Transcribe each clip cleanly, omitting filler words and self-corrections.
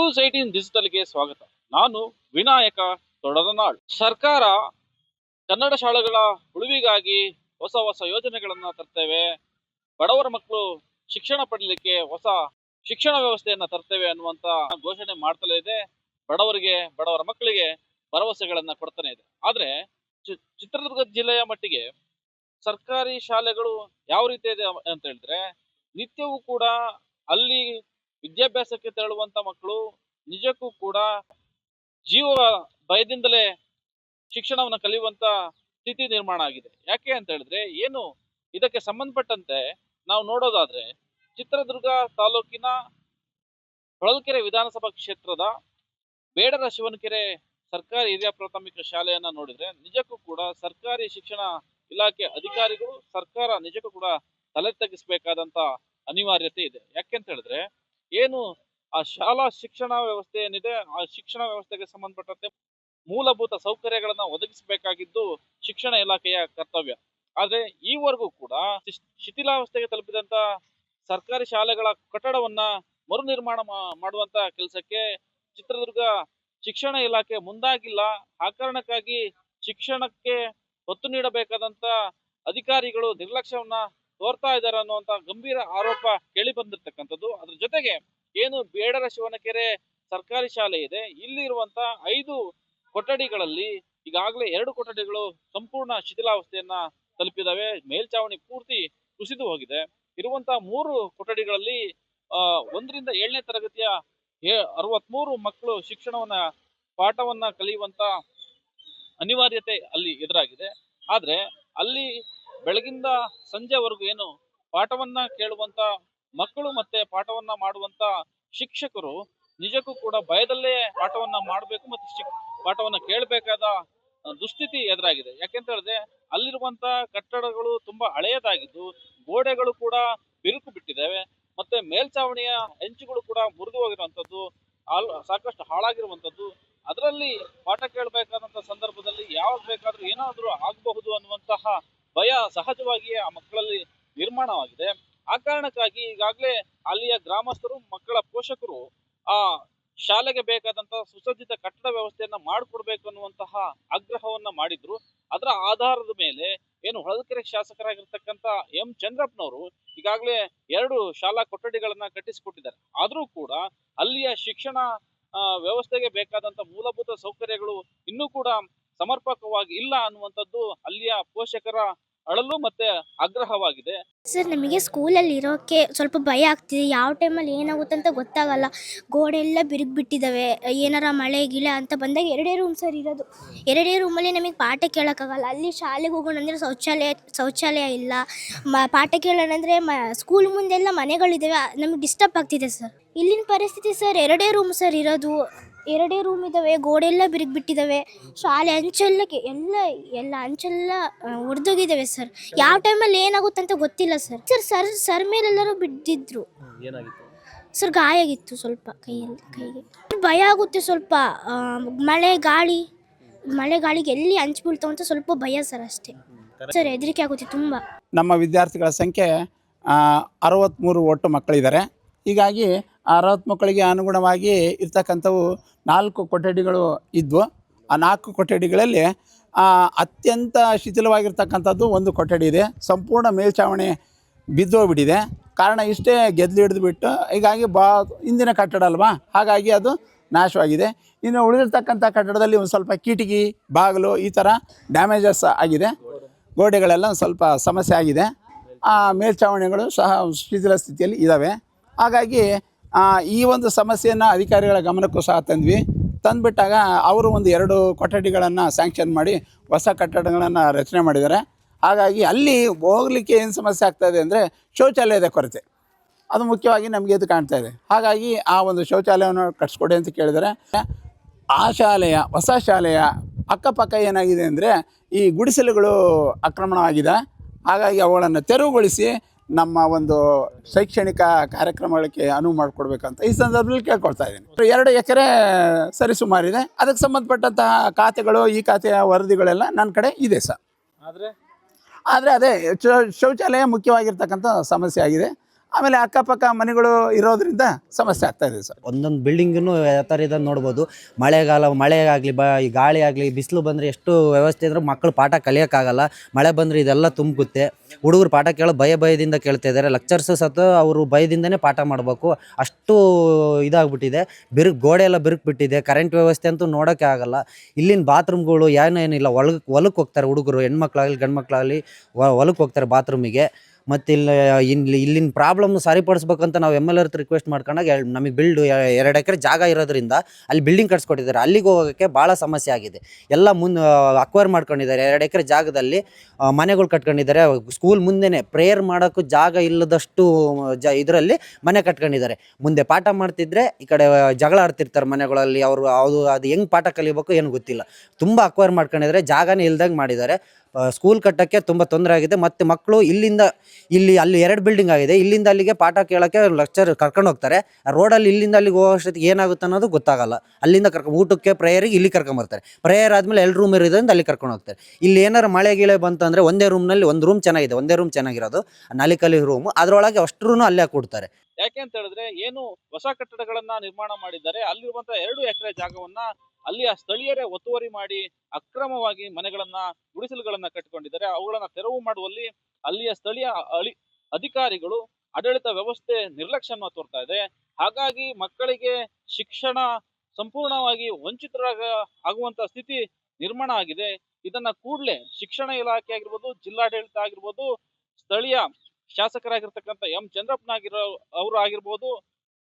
News 18 ಡಿಜಿಟಲ್ಗೆ ಸ್ವಾಗತ. ನಾನು ವಿನಾಯಕ ತೊಡರನಾಳ್. ಸರ್ಕಾರ ಕನ್ನಡ ಶಾಲೆಗಳ ಉಳಿವಿಗಾಗಿ ಹೊಸ ಹೊಸ ಯೋಜನೆಗಳನ್ನ ತರ್ತೇವೆ, ಬಡವರ ಮಕ್ಕಳು ಶಿಕ್ಷಣ ಪಡೆಯಲಿಕ್ಕೆ ಹೊಸ ಶಿಕ್ಷಣ ವ್ಯವಸ್ಥೆಯನ್ನ ತರ್ತೇವೆ ಅನ್ನುವಂತ ಘೋಷಣೆ ಮಾಡ್ತಲೇ ಇದೆ. ಬಡವರ ಮಕ್ಕಳಿಗೆ ಭರವಸೆಗಳನ್ನ ಕೊಡ್ತಾನೆ ಇದೆ. ಆದ್ರೆ ಚಿತ್ರದುರ್ಗ ಜಿಲ್ಲೆಯ ಮಟ್ಟಿಗೆ ಸರ್ಕಾರಿ ಶಾಲೆಗಳು ಯಾವ ರೀತಿ ಇದೆ ಅಂತ ಹೇಳಿದ್ರೆ, ನಿತ್ಯವೂ ಕೂಡ ಅಲ್ಲಿ ವಿದ್ಯಾಭ್ಯಾಸಕ್ಕೆ ತೆರಳುವಂತ ಮಕ್ಕಳು ನಿಜಕ್ಕೂ ಕೂಡ ಜೀವ ಭಯದಿಂದಲೇ ಶಿಕ್ಷಣವನ್ನು ಕಲಿಯುವಂತ ಸ್ಥಿತಿ ನಿರ್ಮಾಣ ಆಗಿದೆ. ಯಾಕೆ ಅಂತ ಹೇಳಿದ್ರೆ, ಏನು ಇದಕ್ಕೆ ಸಂಬಂಧಪಟ್ಟಂತೆ ನಾವು ನೋಡೋದಾದ್ರೆ, ಚಿತ್ರದುರ್ಗ ತಾಲೂಕಿನ ಹೊಳಲ್ಕೆರೆ ವಿಧಾನಸಭಾ ಕ್ಷೇತ್ರದ ಬೇಡರ ಶಿವನಕೆರೆ ಸರ್ಕಾರಿ ಹಿರಿಯ ಪ್ರಾಥಮಿಕ ಶಾಲೆಯನ್ನ ನೋಡಿದ್ರೆ ನಿಜಕ್ಕೂ ಕೂಡ ಸರ್ಕಾರಿ ಶಿಕ್ಷಣ ಇಲಾಖೆ ಅಧಿಕಾರಿಗಳು, ಸರ್ಕಾರ ನಿಜಕ್ಕೂ ಕೂಡ ತಲೆ ತಗ್ಗಿಸಬೇಕಾದಂತ ಅನಿವಾರ್ಯತೆ ಇದೆ. ಯಾಕೆಂತ ಹೇಳಿದ್ರೆ, ಏನು ಆ ಶಾಲಾ ಶಿಕ್ಷಣ ವ್ಯವಸ್ಥೆ ಏನಿದೆ, ಆ ಶಿಕ್ಷಣ ವ್ಯವಸ್ಥೆಗೆ ಸಂಬಂಧಪಟ್ಟಂತೆ ಮೂಲಭೂತ ಸೌಕರ್ಯಗಳನ್ನ ಒದಗಿಸಬೇಕಾಗಿದ್ದು ಶಿಕ್ಷಣ ಇಲಾಖೆಯ ಕರ್ತವ್ಯ. ಆದ್ರೆ ಈವರೆಗೂ ಕೂಡ ಶಿಥಿಲಾವಸ್ಥೆಗೆ ತಲುಪಿದಂತ ಸರ್ಕಾರಿ ಶಾಲೆಗಳ ಕಟ್ಟಡವನ್ನ ಮರು ನಿರ್ಮಾಣ ಮಾಡುವಂತ ಕೆಲಸಕ್ಕೆ ಚಿತ್ರದುರ್ಗ ಶಿಕ್ಷಣ ಇಲಾಖೆ ಮುಂದಾಗಿಲ್ಲ. ಆ ಕಾರಣಕ್ಕಾಗಿ ಶಿಕ್ಷಣಕ್ಕೆ ಒತ್ತು ನೀಡಬೇಕಾದಂತ ಅಧಿಕಾರಿಗಳು ನಿರ್ಲಕ್ಷ್ಯವನ್ನ ತೋರ್ತಾ ಇದ್ದಾರೆ ಅನ್ನುವಂತ ಗಂಭೀರ ಆರೋಪ ಕೇಳಿ ಬಂದಿರ್ತಕ್ಕಂಥದ್ದು. ಅದ್ರ ಜೊತೆಗೆ ಏನು ಬೇಡರ ಶಿವನಕೆರೆ ಸರ್ಕಾರಿ ಶಾಲೆ ಇದೆ, ಇಲ್ಲಿರುವಂತ 5 ಕೊಠಡಿಗಳಲ್ಲಿ ಈಗಾಗಲೇ 2 ಕೊಠಡಿಗಳು ಸಂಪೂರ್ಣ ಶಿಥಿಲಾವಸ್ಥೆಯನ್ನ ತಲುಪಿದಾವೆ. ಮೇಲ್ಚಾವಣಿ ಪೂರ್ತಿ ಕುಸಿದು ಹೋಗಿದೆ. ಇರುವಂತ 3 ಕೊಠಡಿಗಳಲ್ಲಿ 1ರಿಂದ 7ನೇ ತರಗತಿಯ 63 ಮಕ್ಕಳು ಪಾಠವನ್ನ ಕಲಿಯುವಂತ ಅನಿವಾರ್ಯತೆ ಅಲ್ಲಿ ಎದುರಾಗಿದೆ. ಆದ್ರೆ ಅಲ್ಲಿ ಬೆಳಗಿಂದ ಸಂಜೆವರೆಗೂ ಏನು ಪಾಠವನ್ನ ಕೇಳುವಂತ ಮಕ್ಕಳು ಮತ್ತೆ ಪಾಠವನ್ನ ಮಾಡುವಂತ ಶಿಕ್ಷಕರು ನಿಜಕ್ಕೂ ಕೂಡ ಭಯದಲ್ಲೇ ಪಾಠವನ್ನ ಮಾಡಬೇಕು ಮತ್ತೆ ಪಾಠವನ್ನ ಕೇಳಬೇಕಾದ ದುಸ್ಥಿತಿ ಎದುರಾಗಿದೆ. ಯಾಕೆಂತ ಹೇಳಿದ್ರೆ, ಅಲ್ಲಿರುವಂತ ಕಟ್ಟಡಗಳು ತುಂಬಾ ಹಳೆಯದಾಗಿದ್ದು ಗೋಡೆಗಳು ಕೂಡ ಬಿರುಕು ಬಿಟ್ಟಿದ್ದಾವೆ, ಮತ್ತೆ ಮೇಲ್ಚಾವಣಿಯ ಹೆಂಚುಗಳು ಕೂಡ ಮುರಿದು ಹೋಗಿರುವಂತದ್ದು, ಸಾಕಷ್ಟು ಹಾಳಾಗಿರುವಂತದ್ದು. ಅದರಲ್ಲಿ ಪಾಠ ಕೇಳಬೇಕಾದಂತ ಸಂದರ್ಭದಲ್ಲಿ ಯಾವಾಗ ಬೇಕಾದ್ರೂ ಏನಾದ್ರೂ ಆಗಬಹುದು ಅನ್ನುವಂತಹ ಭಯ ಸಹಜವಾಗಿಯೇ ಆ ಮಕ್ಕಳಲ್ಲಿ ನಿರ್ಮಾಣವಾಗಿದೆ. ಆ ಕಾರಣಕ್ಕಾಗಿ ಈಗಾಗಲೇ ಅಲ್ಲಿಯ ಗ್ರಾಮಸ್ಥರು, ಮಕ್ಕಳ ಪೋಷಕರು ಆ ಶಾಲೆಗೆ ಬೇಕಾದಂತ ಸುಸಜ್ಜಿತ ಕಟ್ಟಡ ವ್ಯವಸ್ಥೆಯನ್ನ ಮಾಡಿಕೊಡ್ಬೇಕು ಅನ್ನುವಂತಹ ಆಗ್ರಹವನ್ನ ಮಾಡಿದ್ರು. ಅದರ ಆಧಾರದ ಮೇಲೆ ಏನು ಹೊಳಲ್ಕೆರೆ ಶಾಸಕರಾಗಿರ್ತಕ್ಕಂಥ ಎಂ ಚಂದ್ರಪ್ಪನವರು ಈಗಾಗಲೇ 2 ಶಾಲಾ ಕೊಠಡಿಗಳನ್ನ ಕಟ್ಟಿಸಿಕೊಟ್ಟಿದ್ದಾರೆ. ಆದ್ರೂ ಕೂಡ ಅಲ್ಲಿಯ ಶಿಕ್ಷಣ ವ್ಯವಸ್ಥೆಗೆ ಬೇಕಾದಂತ ಮೂಲಭೂತ ಸೌಕರ್ಯಗಳು ಇನ್ನೂ ಕೂಡ ಸಮರ್ಪಕವಾಗಿ ಇಲ್ಲ ಅನ್ನುವಂಥದ್ದು ಅಲ್ಲಿಯ ಪೋಷಕರ ಅಳಲು ಮತ್ತೆ ಆಗ್ರಹವಾಗಿದೆ. ಸರ್, ನಮಗೆ ಸ್ಕೂಲಲ್ಲಿ ಇರೋಕ್ಕೆ ಸ್ವಲ್ಪ ಭಯ ಆಗ್ತಿದೆ. ಯಾವ ಟೈಮಲ್ಲಿ ಏನಾಗುತ್ತೆ ಅಂತ ಗೊತ್ತಾಗಲ್ಲ. ಗೋಡೆ ಎಲ್ಲ ಬಿಟ್ಟಿದ್ದಾವೆ. ಏನಾರ ಮಳೆ ಗಿಳೆ ಅಂತ ಬಂದಾಗ 2 ರೂಮ್ ಸರ್ ಇರೋದು. 2 ರೂಮಲ್ಲಿ ನಮಗೆ ಪಾಠ ಕೇಳೋಕ್ಕಾಗಲ್ಲ. ಅಲ್ಲಿ ಶಾಲೆಗೆ ಹೋಗೋಣ ಅಂದರೆ ಶೌಚಾಲಯ ಇಲ್ಲ. ಪಾಠ ಕೇಳೋಣ ಅಂದರೆ ಸ್ಕೂಲ್ ಮುಂದೆಲ್ಲ ಮನೆಗಳಿದ್ದಾವೆ. ನಮಗೆ ಡಿಸ್ಟರ್ಬ್ ಆಗ್ತಿದೆ ಸರ್. ಇಲ್ಲಿನ ಪರಿಸ್ಥಿತಿ ಸರ್, 2 ರೂಮ್ ಸರ್ ಇರೋದು. 2 ರೂಮ್ ಇದ್ದಾವೆ, ಗೋಡೆ ಎಲ್ಲ ಬಿಟ್ಟಿದ್ದಾವೆ. ಶಾಲೆ ಎಲ್ಲ ಅಂಚೆಲ್ಲ ಒಡೆದೋಗಿದ್ದಾವೆ ಸರ್. ಯಾವ ಟೈಮಲ್ಲಿ ಏನಾಗುತ್ತೆ ಅಂತ ಗೊತ್ತಿಲ್ಲ ಸರ್. ಸರ್ ಮೇಲೆಲ್ಲರೂ ಬಿದ್ದಿದ್ರು ಸರ್. ಗಾಯ ಆಗಿತ್ತು ಸ್ವಲ್ಪ ಕೈಗೆ. ಭಯ ಆಗುತ್ತೆ ಸ್ವಲ್ಪ. ಮಳೆ ಗಾಳಿಗೆ ಎಲ್ಲಿ ಹಂಚು ಬೀಳ್ತಾವ ಅಂತ ಸ್ವಲ್ಪ ಭಯ ಸರ್, ಅಷ್ಟೇ ಸರ್. ಹೆದರಿಕೆ ಆಗುತ್ತೆ ತುಂಬ. ನಮ್ಮ ವಿದ್ಯಾರ್ಥಿಗಳ ಸಂಖ್ಯೆ 63 ಒಟ್ಟು ಮಕ್ಕಳಿದ್ದಾರೆ. ಹೀಗಾಗಿ 60 ಮಕ್ಕಳಿಗೆ ಅನುಗುಣವಾಗಿ ಇರ್ತಕ್ಕಂಥವು 4 ಕೊಠಡಿಗಳು ಇದ್ವು. ಆ 4 ಕೊಠಡಿಗಳಲ್ಲಿ ಅತ್ಯಂತ ಶಿಥಿಲವಾಗಿರ್ತಕ್ಕಂಥದ್ದು ಒಂದು ಕೊಠಡಿ ಇದೆ. ಸಂಪೂರ್ಣ ಮೇಲ್ಚಾವಣಿ ಬಿದ್ದೋಗ್ಬಿಟ್ಟಿದೆ. ಕಾರಣ ಇಷ್ಟೇ, ಗೆದ್ಲು ಹಿಡಿದುಬಿಟ್ಟು. ಹೀಗಾಗಿ ಹಿಂದಿನ ಕಟ್ಟಡ ಅಲ್ವಾ, ಹಾಗಾಗಿ ಅದು ನಾಶವಾಗಿದೆ. ಇನ್ನು ಉಳಿದಿರ್ತಕ್ಕಂಥ ಕಟ್ಟಡದಲ್ಲಿ ಒಂದು ಸ್ವಲ್ಪ ಕಿಟಕಿ, ಬಾಗಿಲು ಈ ಥರ ಡ್ಯಾಮೇಜಸ್ ಆಗಿದೆ. ಗೋಡೆಗಳೆಲ್ಲ ಒಂದು ಸ್ವಲ್ಪ ಸಮಸ್ಯೆ ಆಗಿದೆ. ಮೇಲ್ಚಾವಣಿಗಳು ಸಹ ಶಿಥಿಲ ಸ್ಥಿತಿಯಲ್ಲಿ ಇದ್ದಾವೆ. ಹಾಗಾಗಿ ಈ ಒಂದು ಸಮಸ್ಯೆಯನ್ನು ಅಧಿಕಾರಿಗಳ ಗಮನಕ್ಕೂ ಸಹ ತಂದುಬಿಟ್ಟಾಗ ಅವರು ಒಂದು 2 ಕೊಠಡಿಗಳನ್ನು ಸ್ಯಾಂಕ್ಷನ್ ಮಾಡಿ ಹೊಸ ಕಟ್ಟಡಗಳನ್ನು ರಚನೆ ಮಾಡಿದ್ದಾರೆ. ಹಾಗಾಗಿ ಅಲ್ಲಿ ಹೋಗಲಿಕ್ಕೆ ಏನು ಸಮಸ್ಯೆ ಆಗ್ತಾಯಿದೆ ಅಂದರೆ, ಶೌಚಾಲಯದ ಕೊರತೆ ಅದು ಮುಖ್ಯವಾಗಿ ನಮಗೆ ಎದ್ದು ಕಾಣ್ತಾ ಇದೆ. ಹಾಗಾಗಿ ಆ ಒಂದು ಶೌಚಾಲಯವನ್ನು ಕಟ್ಸ್ಕೊಡಿ ಅಂತ ಕೇಳಿದರೆ, ಆ ಹೊಸ ಶಾಲೆಯ ಅಕ್ಕಪಕ್ಕ ಏನಾಗಿದೆ ಅಂದರೆ ಈ ಗುಡಿಸಲುಗಳು ಆಕ್ರಮಣವಾಗಿದೆ. ಹಾಗಾಗಿ ಅವುಗಳನ್ನು ತೆರವುಗೊಳಿಸಿ ನಮ್ಮ ಒಂದು ಶೈಕ್ಷಣಿಕ ಕಾರ್ಯಕ್ರಮಗಳಿಗೆ ಅನುವು ಮಾಡಿಕೊಡ್ಬೇಕಂತ ಈ ಸಂದರ್ಭದಲ್ಲಿ ಕೇಳ್ಕೊಳ್ತಾ ಇದ್ದೀನಿ. 2 ಎಕರೆ ಸರಿಸುಮಾರಿದೆ. ಅದಕ್ಕೆ ಸಂಬಂಧಪಟ್ಟಂತಹ ಖಾತೆಗಳು, ಈ ಖಾತೆಯ ವರದಿಗಳೆಲ್ಲ ನನ್ನ ಕಡೆ ಇದೆ ಸರ್. ಆದರೆ ಅದೇ ಶೌಚಾಲಯ ಮುಖ್ಯವಾಗಿರ್ತಕ್ಕಂಥ ಸಮಸ್ಯೆ ಆಗಿದೆ. ಆಮೇಲೆ ಅಕ್ಕಪಕ್ಕ ಮನೆಗಳು ಇರೋದ್ರಿಂದ ಸಮಸ್ಯೆ ಆಗ್ತಾ ಇದೆ ಸರ್. ಒಂದೊಂದು ಬಿಲ್ಡಿಂಗನ್ನು ಯಾವ ಥರ ಇದನ್ನು ನೋಡ್ಬೋದು. ಮಳೆ ಆಗಲಿ ಈ ಗಾಳಿ ಆಗಲಿ ಬಿಸಿಲು ಬಂದರೆ ಎಷ್ಟು ವ್ಯವಸ್ಥೆ ಇದ್ರೂ ಮಕ್ಕಳು ಪಾಠ ಕಲಿಯೋಕ್ಕಾಗಲ್ಲ. ಮಳೆ ಬಂದರೆ ಇದೆಲ್ಲ ತುಂಬುತ್ತೆ. ಹುಡುಗರು ಪಾಠ ಭಯದಿಂದ ಕೇಳ್ತಾ ಇದ್ದಾರೆ. ಲೆಕ್ಚರ್ಸು ಸತ ಅವರು ಭಯದಿಂದನೇ ಪಾಠ ಮಾಡಬೇಕು, ಅಷ್ಟು ಇದಾಗ್ಬಿಟ್ಟಿದೆ. ಗೋಡೆ ಎಲ್ಲ ಬಿರುಕ್ಬಿಟ್ಟಿದೆ. ಕರೆಂಟ್ ವ್ಯವಸ್ಥೆ ಅಂತೂ ನೋಡೋಕ್ಕೆ ಆಗಲ್ಲ. ಇಲ್ಲಿನ ಬಾತ್ರೂಮ್ಗಳು ಏನೇನಿಲ್ಲ, ಹೊಲಕ್ಕೆ ಹೋಗ್ತಾರೆ ಹುಡುಗರು, ಹೆಣ್ಮಕ್ಳಾಗಲಿ ಗಂಡು ಮಕ್ಕಳಾಗಲಿ ಹೊಲಕ್ಕೆ ಹೋಗ್ತಾರೆ ಬಾತ್ರೂಮಿಗೆ. ಮತ್ತು ಇಲ್ಲಿನ ಪ್ರಾಬ್ಲಮ್ನ ಸರಿಪಡಿಸ್ಬೇಕಂತ ನಾವು MLA ಹತ್ರ ರಿಕ್ವೆಸ್ಟ್ ಮಾಡ್ಕೊಂಡಾಗ ನಮಗೆ 2 ಎಕರೆ ಜಾಗ ಇರೋದ್ರಿಂದ ಅಲ್ಲಿ ಬಿಲ್ಡಿಂಗ್ ಕಟ್ಸ್ಕೊಟ್ಟಿದ್ದಾರೆ. ಅಲ್ಲಿಗೆ ಹೋಗೋಕ್ಕೆ ಭಾಳ ಸಮಸ್ಯೆ ಆಗಿದೆ. ಎಲ್ಲ ಅಕ್ವೈರ್ ಮಾಡ್ಕೊಂಡಿದ್ದಾರೆ. 2 ಎಕರೆ ಜಾಗದಲ್ಲಿ ಮನೆಗಳು ಕಟ್ಕೊಂಡಿದ್ದಾರೆ. ಸ್ಕೂಲ್ ಮುಂದೆನೇ ಪ್ರೇಯರ್ ಮಾಡೋಕ್ಕೂ ಜಾಗ ಇಲ್ಲದಷ್ಟು ಇದರಲ್ಲಿ ಮನೆ ಕಟ್ಕೊಂಡಿದ್ದಾರೆ. ಮುಂದೆ ಪಾಠ ಮಾಡ್ತಿದ್ರೆ ಈ ಕಡೆ ಜಗಳ ಆಡ್ತಿರ್ತಾರೆ ಮನೆಗಳಲ್ಲಿ. ಅದು ಹೆಂಗೆ ಪಾಠ ಕಲಿಬೇಕು ಏನು ಗೊತ್ತಿಲ್ಲ. ತುಂಬ ಅಕ್ವೈರ್ ಮಾಡ್ಕೊಂಡಿದ್ದಾರೆ, ಜಾಗನೇ ಇಲ್ದಂಗೆ ಮಾಡಿದ್ದಾರೆ. ಸ್ಕೂಲ್ ಕಟ್ಟೋಕ್ಕೆ ತುಂಬ ತೊಂದರೆ ಆಗಿದೆ. ಮತ್ತು ಮಕ್ಕಳು ಅಲ್ಲಿ 2 ಬಿಲ್ಡಿಂಗ್ ಆಗಿದೆ. ಇಲ್ಲಿಂದ ಅಲ್ಲಿಗೆ ಪಾಠ ಕೇಳೋಕ್ಕೆ ಲೆಕ್ಚರ್ ಕರ್ಕೊಂಡು ಹೋಗ್ತಾರೆ. ರೋಡಲ್ಲಿ ಇಲ್ಲಿಂದ ಅಲ್ಲಿಗೆ ಹೋಗೋ ಅಷ್ಟೊತ್ತಿಗೆ ಏನಾಗುತ್ತೆ ಅನ್ನೋದು ಗೊತ್ತಾಗಲ್ಲ. ಅಲ್ಲಿಂದ ಊಟಕ್ಕೆ ಪ್ರೇಯರಿಗೆ ಇಲ್ಲಿ ಕರ್ಕೊಂಬರ್ತಾರೆ. ಪ್ರೇಯರ್ ಆದಮೇಲೆ 2 ರೂಮ್ ಇರೋದ್ರಿಂದ ಅಲ್ಲಿ ಕರ್ಕೊಂಡು ಹೋಗ್ತಾರೆ. ಇಲ್ಲಿ ಏನಾರು ಮಳೆ ಗಿಳೆ ಬಂತಂದರೆ ಒಂದೇ ರೂಮ್ನಲ್ಲಿ 1 ರೂಮ್ ಚೆನ್ನಾಗಿದೆ, ಒಂದೇ ರೂಮ್ ಚೆನ್ನಾಗಿರೋದು ನಾಲಿಕಲಿ ರೂಮು, ಅದರೊಳಗೆ ಅಷ್ಟರೂ ಅಲ್ಲೇ ಕೊಡ್ತಾರೆ. ಯಾಕೆ ಅಂತ ಹೇಳಿದ್ರೆ, ಏನು ಹೊಸ ಕಟ್ಟಡಗಳನ್ನ ನಿರ್ಮಾಣ ಮಾಡಿದ್ದಾರೆ, ಅಲ್ಲಿರುವಂತಹ 2 ಎಕರೆ ಜಾಗವನ್ನ ಅಲ್ಲಿಯ ಸ್ಥಳೀಯರೇ ಒತ್ತುವರಿ ಮಾಡಿ ಅಕ್ರಮವಾಗಿ ಮನೆಗಳನ್ನ, ಗುಡಿಸಲುಗಳನ್ನ ಕಟ್ಟಿಕೊಂಡಿದ್ದಾರೆ. ಅವುಗಳನ್ನ ತೆರವು ಮಾಡುವಲ್ಲಿ ಅಲ್ಲಿಯ ಸ್ಥಳೀಯ ಅಧಿಕಾರಿಗಳು ಆಡಳಿತ ವ್ಯವಸ್ಥೆ ನಿರ್ಲಕ್ಷ್ಯವನ್ನು ತೋರ್ತಾ ಇದೆ. ಹಾಗಾಗಿ ಮಕ್ಕಳಿಗೆ ಶಿಕ್ಷಣ ಸಂಪೂರ್ಣವಾಗಿ ಆಗುವಂತ ಸ್ಥಿತಿ ನಿರ್ಮಾಣ ಆಗಿದೆ. ಇದನ್ನ ಕೂಡಲೇ ಶಿಕ್ಷಣ ಇಲಾಖೆ ಆಗಿರ್ಬೋದು, ಜಿಲ್ಲಾಡಳಿತ ಆಗಿರ್ಬೋದು, ಸ್ಥಳೀಯ ಶಾಸಕರಾಗಿರ್ತಕ್ಕಂಥ ಚಂದ್ರಪ್ಪನ ಅವರು ಆಗಿರ್ಬೋದು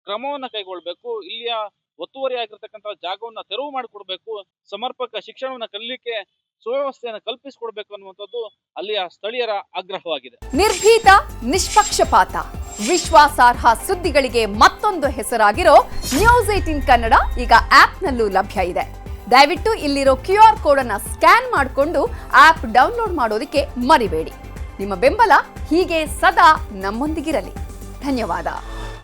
ಕ್ರಮವನ್ನ ಕೈಗೊಳ್ಬೇಕು. ಇಲ್ಲಿಯ ಒತ್ತುವರಿ ಆಗಿರ್ತಕ್ಕಂಥ ಜಾಗವನ್ನ ತೆರವು ಮಾಡಿಕೊಡ್ಬೇಕು. ಸಮರ್ಪಕ ಶಿಕ್ಷಣವನ್ನ ಕಲಿಲಿಕ್ಕೆ ಸುವ್ಯವಸ್ಥೆಯನ್ನು ಕಲ್ಪಿಸಿಕೊಡ್ಬೇಕು ಅನ್ನುವಂಥದ್ದು ಅಲ್ಲಿಯ ಸ್ಥಳೀಯರ ಆಗ್ರಹವಾಗಿದೆ. ನಿರ್ಭೀತ, ನಿಷ್ಪಕ್ಷಪಾತ, ವಿಶ್ವಾಸಾರ್ಹ ಸುದ್ದಿಗಳಿಗೆ ಮತ್ತೊಂದು ಹೆಸರಾಗಿರೋ ನ್ಯೂಸ್ 18 ಕನ್ನಡ ಈಗ ಆಪ್ನಲ್ಲೂ ಲಭ್ಯ ಇದೆ. ದಯವಿಟ್ಟು ಇಲ್ಲಿರೋ QR ಕೋಡ್ ಅನ್ನ ಸ್ಕ್ಯಾನ್ ಮಾಡಿಕೊಂಡು ಆಪ್ ಡೌನ್ಲೋಡ್ ಮಾಡೋದಕ್ಕೆ ಮರಿಬೇಡಿ. ನಿಮ್ಮ ಬೆಂಬಲ ಹೀಗೆ ಸದಾ ನಮ್ಮೊಂದಿಗಿರಲಿ. ಧನ್ಯವಾದ.